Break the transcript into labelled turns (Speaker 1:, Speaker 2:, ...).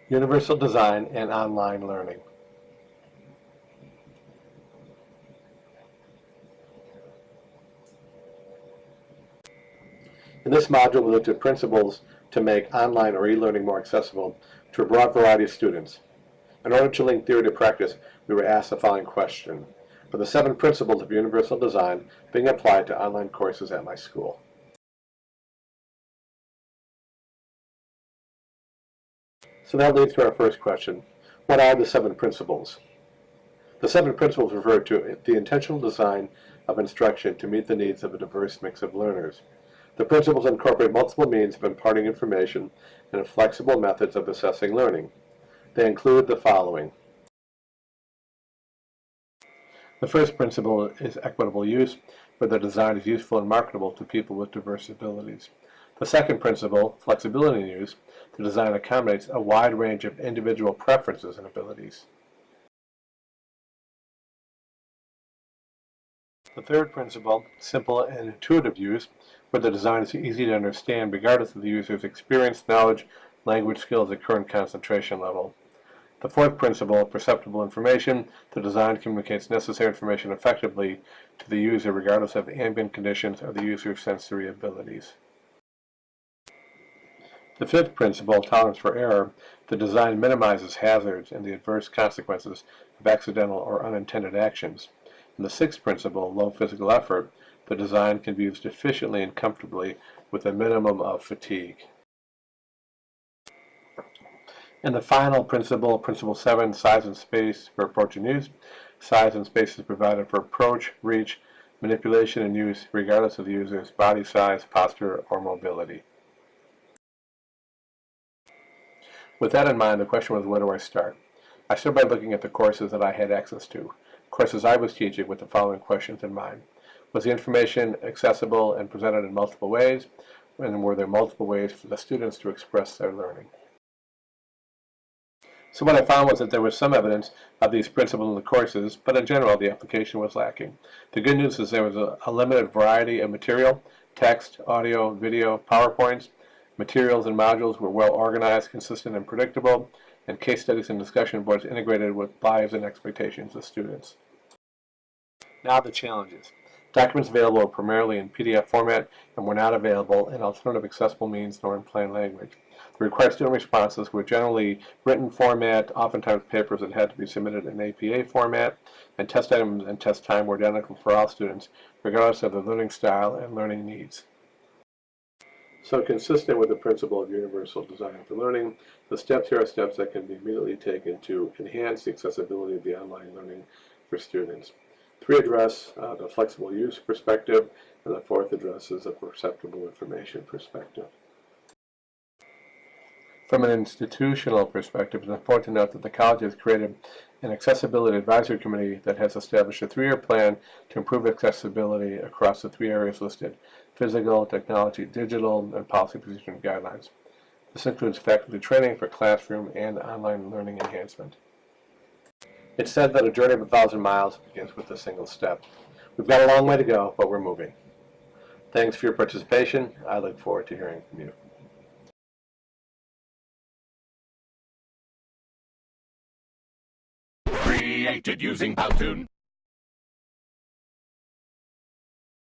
Speaker 1: Universal design and online learning. In this module, we looked at principles to make online or e-learning more accessible to a broad variety of students. In order to link theory to practice, we were asked the following question: are the 7 principles of universal design being applied to online courses at my school? So that leads to our first question. What are the 7 principles? The 7 principles refer to the intentional design of instruction to meet the needs of a diverse mix of learners. The principles incorporate multiple means of imparting information and flexible methods of assessing learning. They include the following. The first principle is equitable use, where the design is useful and marketable to people with diverse abilities. The second principle, flexibility in use, the design accommodates a wide range of individual preferences and abilities. The third principle, simple and intuitive use, where the design is easy to understand regardless of the user's experience, knowledge, language skills, or current concentration level. The fourth principle, perceptible information, the design communicates necessary information effectively to the user regardless of ambient conditions or the user's sensory abilities. The fifth principle, tolerance for error, the design minimizes hazards and the adverse consequences of accidental or unintended actions. And the sixth principle, low physical effort, the design can be used efficiently and comfortably with a minimum of fatigue. And the final principle, principle 7, size and space for approach and use. Size and space is provided for approach, reach, manipulation, and use regardless of the user's body size, posture, or mobility. With that in mind, the question was, where do I start? I started by looking at the courses that I had access to, courses I was teaching with the following questions in mind. Was the information accessible and presented in multiple ways? And were there multiple ways for the students to express their learning? So what I found was that there was some evidence of these principles in the courses, but in general the application was lacking. The good news is there was a limited variety of material, text, audio, video, PowerPoints. Materials and modules were well organized, consistent, and predictable, and case studies and discussion boards integrated with lives and expectations of students. Now the challenges. Documents available are primarily in PDF format and were not available in alternative accessible means nor in plain language. The required student responses were generally written format, oftentimes papers that had to be submitted in APA format, and test items and test time were identical for all students, regardless of their learning style and learning needs. So consistent with the principle of universal design for learning, the steps here are steps that can be immediately taken to enhance the accessibility of the online learning for students. 3 address the flexible use perspective, and the 4th addresses the perceptible information perspective. From an institutional perspective, it's important to note that the college has created an accessibility advisory committee that has established a 3-year plan to improve accessibility across the 3 areas listed: physical, technology, digital, and policy position guidelines. This includes faculty training for classroom and online learning enhancement. It's said that a journey of 1,000 miles begins with a single step. We've got a long way to go, but we're moving. Thanks for your participation. I look forward to hearing from you.
Speaker 2: Created using Powtoon.